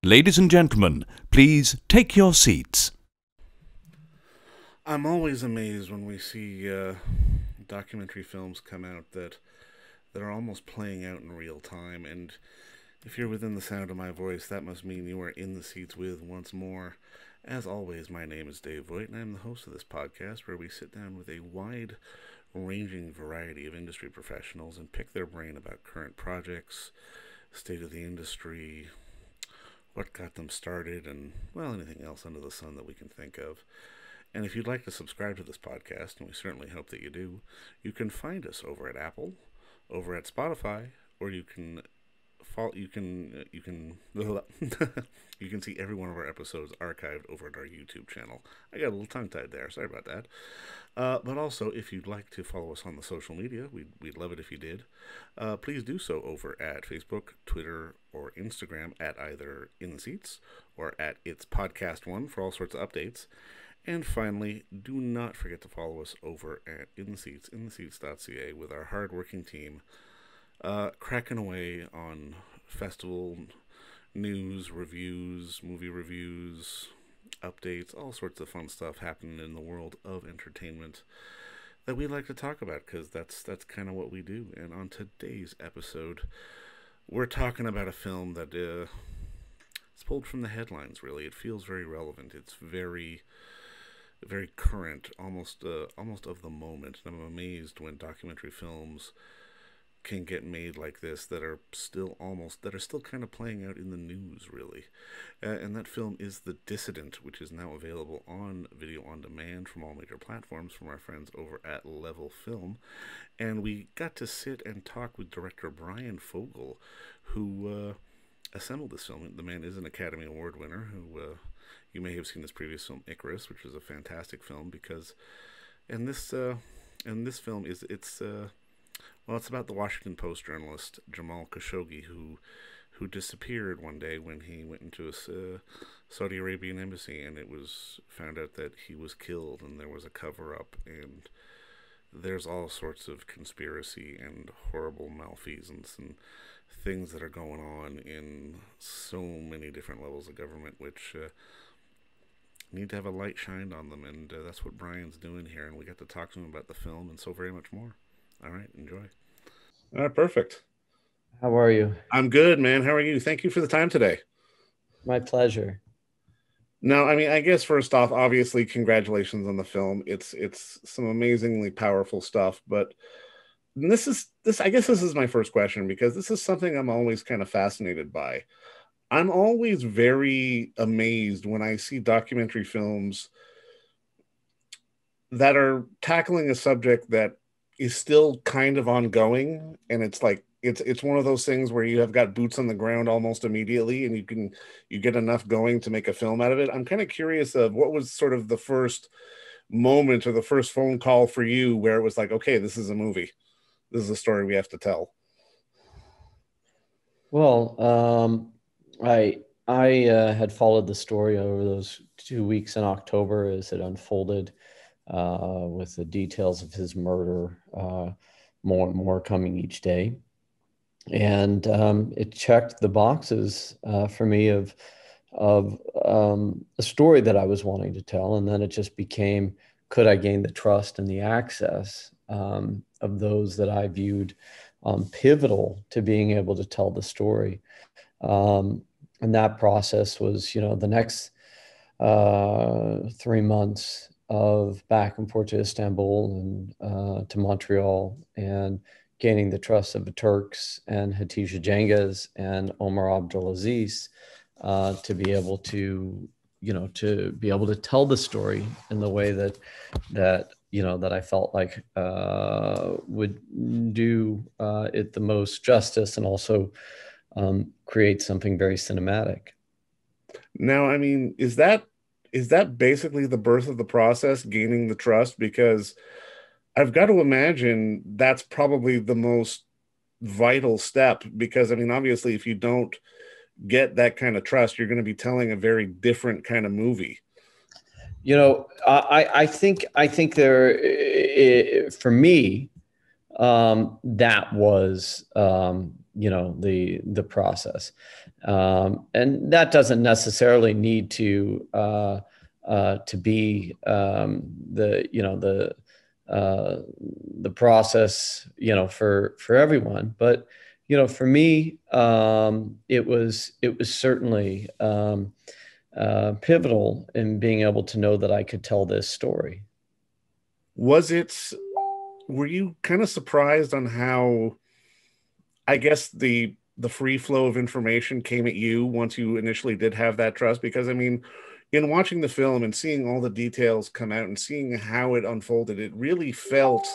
Ladies and gentlemen, please take your seats. I'm always amazed when we see documentary films come out that are almost playing out in real time. And if you're within the sound of my voice, that must mean you are in the seats with once more. As always, my name is Dave Voigt, and I'm the host of this podcast where we sit down with a wide-ranging variety of industry professionals and pick their brain about current projects, state of the industry, what got them started, and, well, anything else under the sun that we can think of. And if you'd like to subscribe to this podcast, and we certainly hope that you do, you can find us over at Apple, over at Spotify, or you can you can you can see every one of our episodes archived over at our YouTube channel. I got a little tongue-tied there. Sorry about that. But also, if you'd like to follow us on the social media, we'd love it if you did. Please do so over at Facebook, Twitter, or Instagram at either In the Seats or at It's Podcast One for all sorts of updates. And finally, do not forget to follow us over at In the Seats, intheseats.ca, with our hardworking team, cracking away on festival news, reviews, movie reviews, updates, all sorts of fun stuff happening in the world of entertainment that we like to talk about, because that's kind of what we do. And on today's episode, we're talking about a film that it's pulled from the headlines, really. It feels very relevant. It's very current, almost of the moment. And I'm amazed when documentary films can get made like this that are still kind of playing out in the news, really. And that film is The Dissident, which is now available on video on demand from all major platforms from our friends over at Level Film. And we got to sit and talk with director Bryan Fogel, who assembled this film. The man is an Academy Award winner who you may have seen his previous film Icarus, which is a fantastic film, because this film is it's about the Washington Post journalist Jamal Khashoggi, who disappeared one day when he went into a Saudi Arabian embassy, and it was found out that he was killed, and there was a cover-up, and there's all sorts of conspiracy and horrible malfeasance and things that are going on in so many different levels of government, which need to have a light shined on them, and that's what Bryan's doing here, and we got to talk to him about the film and so very much more. All right, enjoy. All right, perfect. How are you? I'm good, man. How are you? Thank you for the time today. My pleasure. No, I mean, I guess first off, obviously, congratulations on the film. It's some amazingly powerful stuff, but this. I guess this is my first question, because this is something I'm always kind of fascinated by. I'm always very amazed when I see documentary films that are tackling a subject that is still kind of ongoing, and it's like it's one of those things where you have got boots on the ground almost immediately, and you get enough going to make a film out of it. I'm kind of curious of what was sort of the first moment or the first phone call for you where it was like, okay, this is a movie. This is a story we have to tell. Well, I had followed the story over those 2 weeks in October as it unfolded, with the details of his murder more and more coming each day. And it checked the boxes for me of a story that I was wanting to tell. And then it just became, could I gain the trust and the access of those that I viewed pivotal to being able to tell the story. And that process was, the next 3 months of back and forth to Istanbul and to Montreal, and gaining the trust of the Turks and Hatice Cengiz and Omar Abdulaziz to be able to, tell the story in the way that I felt like would do it the most justice, and also create something very cinematic. Now, I mean, is that basically the birth of the process, gaining the trust? Because I've got to imagine that's probably the most vital step, because, I mean, obviously, if you don't get that kind of trust, you're going to be telling a very different kind of movie. I think there, for me, that was the process. And that doesn't necessarily need to be the process, for everyone. But, for me, it was certainly pivotal in being able to know that I could tell this story. Were you kind of surprised on how, I guess, the free flow of information came at you once you initially did have that trust? Because I mean, in watching the film and seeing all the details come out and seeing how it unfolded, it really felt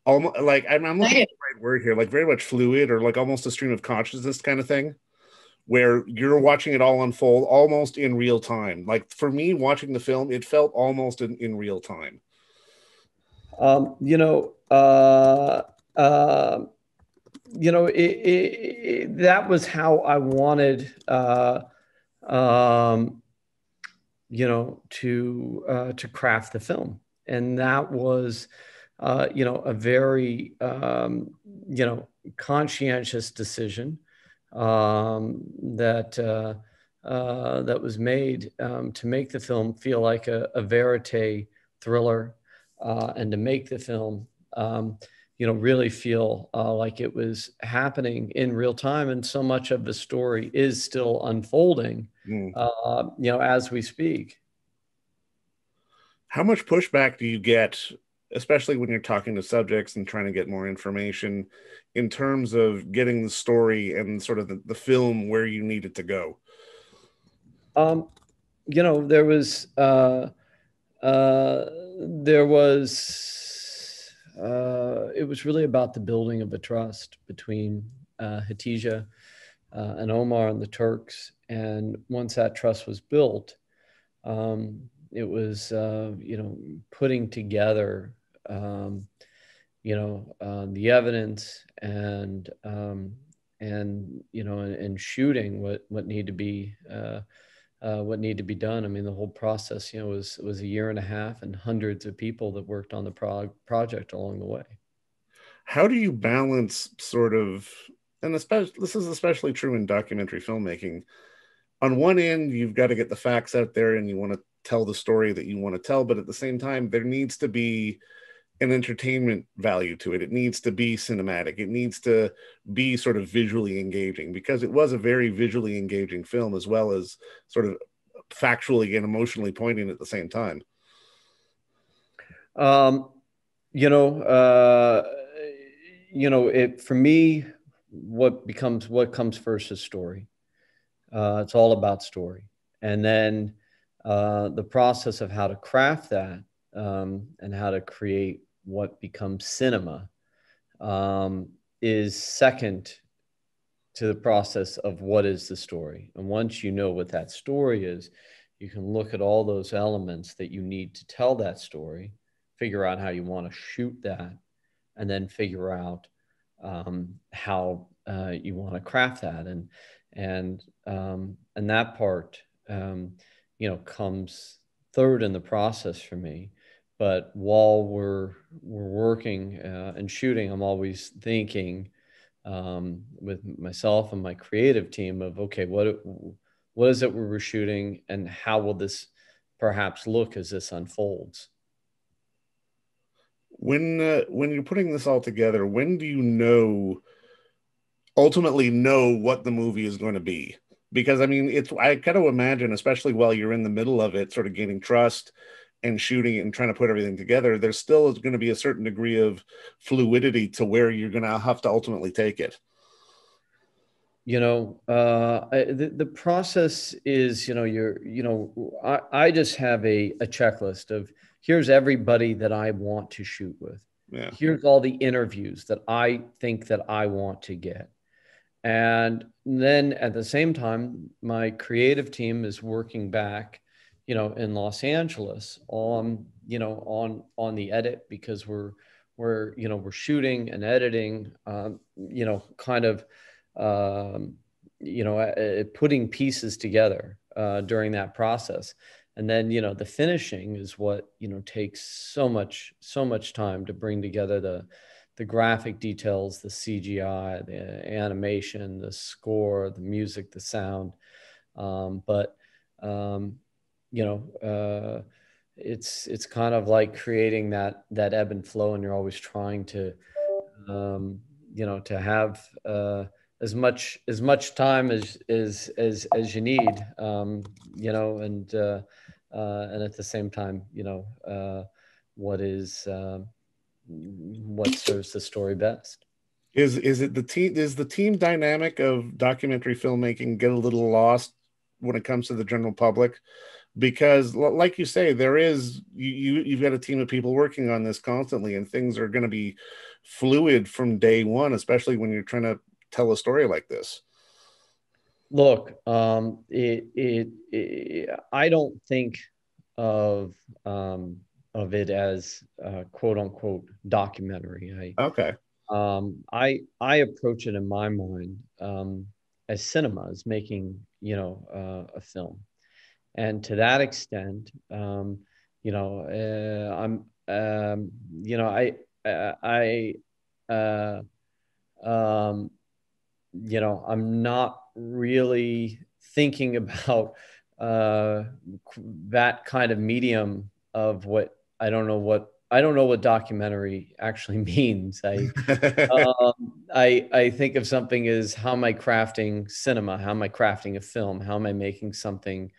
almost like, I'm looking for the right word here, like very much fluid, or like almost a stream of consciousness kind of thing, where you're watching it all unfold almost in real time. Like for me, watching the film, it felt almost in real time. Um, you know, uh, uh, that was how I wanted, um, to craft the film. And that was, a very, conscientious decision, that was made, to make the film feel like a verite thriller, and to make the film, really feel like it was happening in real time. And so much of the story is still unfolding, as we speak. How much pushback do you get, especially when you're talking to subjects and trying to get more information, in terms of getting the story and sort of the film where you need it to go? There was, it was really about the building of a trust between Hatice and Omar and the Turks. And once that trust was built, it was, putting together, the evidence, and shooting what needed to be, what needed to be done. I mean, the whole process, was a year and a half, and hundreds of people that worked on the project along the way. How do you balance sort of, and especially this is especially true in documentary filmmaking. On one end, you've got to get the facts out there and you want to tell the story that you want to tell, but at the same time, there needs to be an entertainment value to it. It needs to be cinematic. It needs to be sort of visually engaging, because it was a very visually engaging film, as well as sort of factually and emotionally poignant at the same time. For me, what comes first is story. It's all about story. And then the process of how to craft that, and how to create what becomes cinema, is second to the process of what is the story. And once you know what that story is, you can look at all those elements that you need to tell that story, figure out how you want to shoot that, and then figure out how you want to craft that. And that part, comes third in the process for me. But while we're working and shooting, I'm always thinking, with myself and my creative team, of, okay, what is it we're shooting, and how will this perhaps look as this unfolds? When you're putting this all together, when do you ultimately know what the movie is going to be? Because I mean, I kind of imagine, especially while you're in the middle of it, sort of gaining trust and shooting it and trying to put everything together, there still is going to be a certain degree of fluidity to where you're going to have to ultimately take it. The process is, I just have a checklist of, here's everybody that I want to shoot with. Yeah. Here's all the interviews that I think that I want to get. And then at the same time, my creative team is working back, in Los Angeles on the edit, because we're shooting and editing, kind of, putting pieces together during that process. And then, the finishing is what, takes so much time to bring together the graphic details, the CGI, the animation, the score, the music, the sound. But you know, it's kind of like creating that ebb and flow, and you're always trying to you know, to have as much time as you need, you know, and at the same time, you know, what serves the story best. Is it the team? Is the team dynamic of documentary filmmaking get a little lost when it comes to the general public? Because, like you say, there is you've got a team of people working on this constantly, and things are going to be fluid from day one, especially when you're trying to tell a story like this. Look, I don't think of it as quote unquote documentary. Okay. I approach it in my mind as cinema, as making, you know, a film, and to that extent, you know, you know, uh, um, you know, I'm not really thinking about uh, that kind of medium of what I don't know what documentary actually means. I think of something as, how am I crafting cinema? How am I crafting a film? How am I making something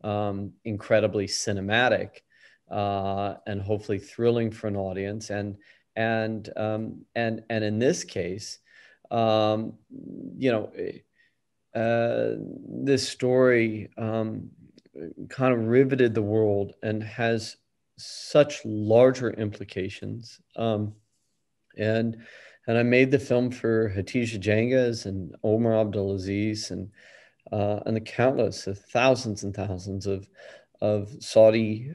incredibly cinematic and hopefully thrilling for an audience? And in this case, um, you know, this story kind of riveted the world and has such larger implications. And and I made the film for Hatice Cengiz and Omar Abdulaziz and the countless, the thousands and thousands of Saudi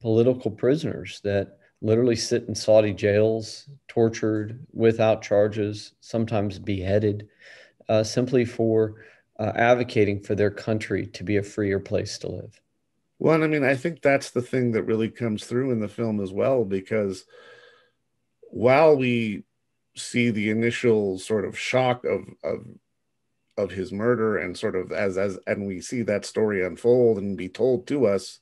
political prisoners that literally sit in Saudi jails, tortured without charges, sometimes beheaded, simply for advocating for their country to be a freer place to live. Well, I mean, I think that's the thing that really comes through in the film as well, because while we see the initial sort of shock of his murder, and sort of as and we see that story unfold and be told to us,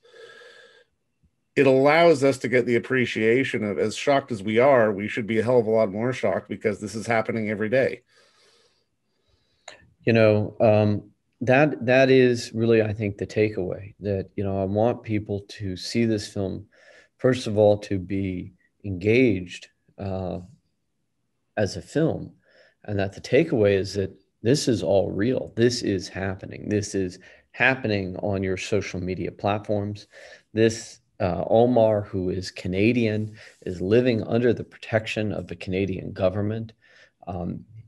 it allows us to get the appreciation of, as shocked as we are, we should be a hell of a lot more shocked because this is happening every day. You know, that is really, I think, the takeaway, that, you know, I want people to see this film, first of all, to be engaged uh, as a film, and that the takeaway is that this is all real. This is happening. This is happening on your social media platforms. This Omar, who is Canadian, is living under the protection of the Canadian government.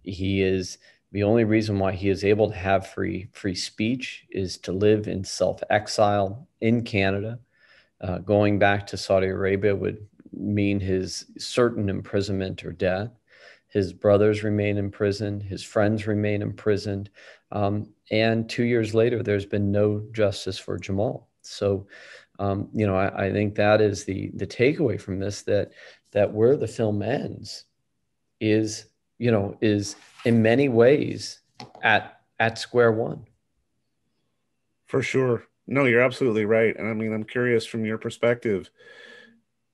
He is the only reason why he is able to have free speech is to live in self exile in Canada. Going back to Saudi Arabia would mean his certain imprisonment or death. His brothers remain in prison. His friends remain imprisoned. And 2 years later, there's been no justice for Jamal. So, you know, I think that is the takeaway from this, that where the film ends is, you know, is in many ways at square one. For sure. No, you're absolutely right. And I mean, I'm curious from your perspective,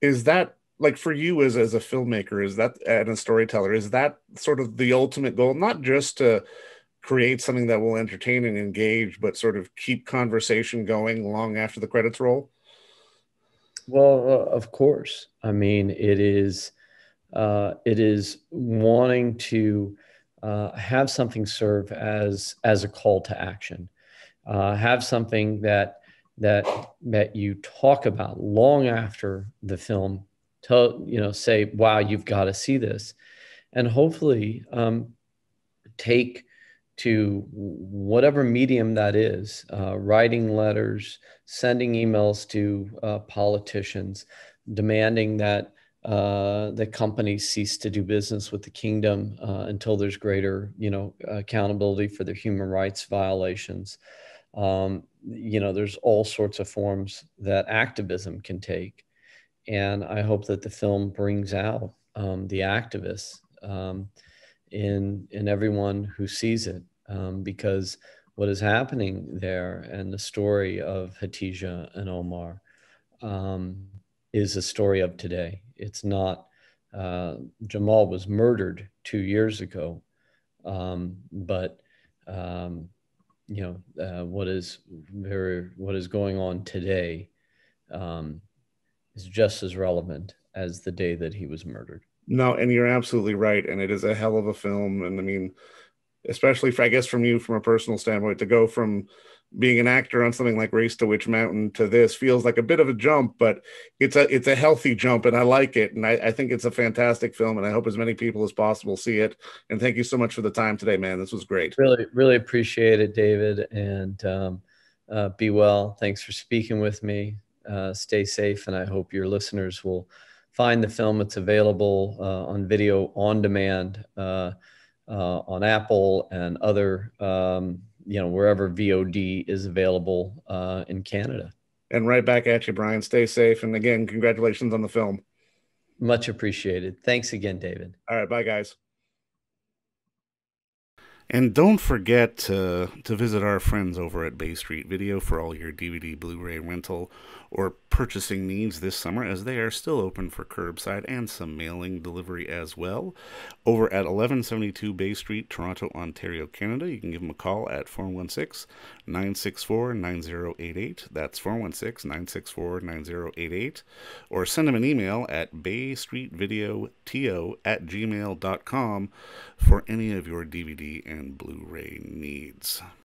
is that, like, for you as a filmmaker, is that, and a storyteller, is that sort of the ultimate goal, not just to create something that will entertain and engage, but sort of keep conversation going long after the credits roll? Well, of course. I mean, it is wanting to have something serve as a call to action, have something that you talk about long after the film. Tell, you know, say, "Wow, you've got to see this," and hopefully take to whatever medium that is, writing letters, sending emails to politicians, demanding that the companies cease to do business with the kingdom until there's greater, you know, accountability for their human rights violations. You know, there's all sorts of forms that activism can take, and I hope that the film brings out the activists in everyone who sees it, because what is happening there and the story of Hatice and Omar is a story of today. It's not. Jamal was murdered 2 years ago, but what is going on today is just as relevant as the day that he was murdered. No, and you're absolutely right. And it is a hell of a film. And I mean, especially for, I guess, from you, from a personal standpoint, to go from being an actor on something like Race to Witch Mountain to this feels like a bit of a jump, but it's a healthy jump, and I like it. And I think it's a fantastic film, and I hope as many people as possible see it. And thank you so much for the time today, man. This was great. Really, really appreciate it, David. And be well. Thanks for speaking with me. Stay safe, and I hope your listeners will find the film. It's available on video on demand on Apple and other, wherever VOD is available in Canada. And right back at you, Bryan. Stay safe. And again, congratulations on the film. Much appreciated. Thanks again, David. All right. Bye, guys. And don't forget to visit our friends over at Bay Street Video for all your DVD, Blu-ray rental, or purchasing needs this summer, as they are still open for curbside and some mailing delivery as well. Over at 1172 Bay Street, Toronto, Ontario, Canada. You can give them a call at 416-964-9088. That's 416-964-9088. Or send them an email at baystreetvideoto@gmail.com for any of your DVD and Blu-ray needs.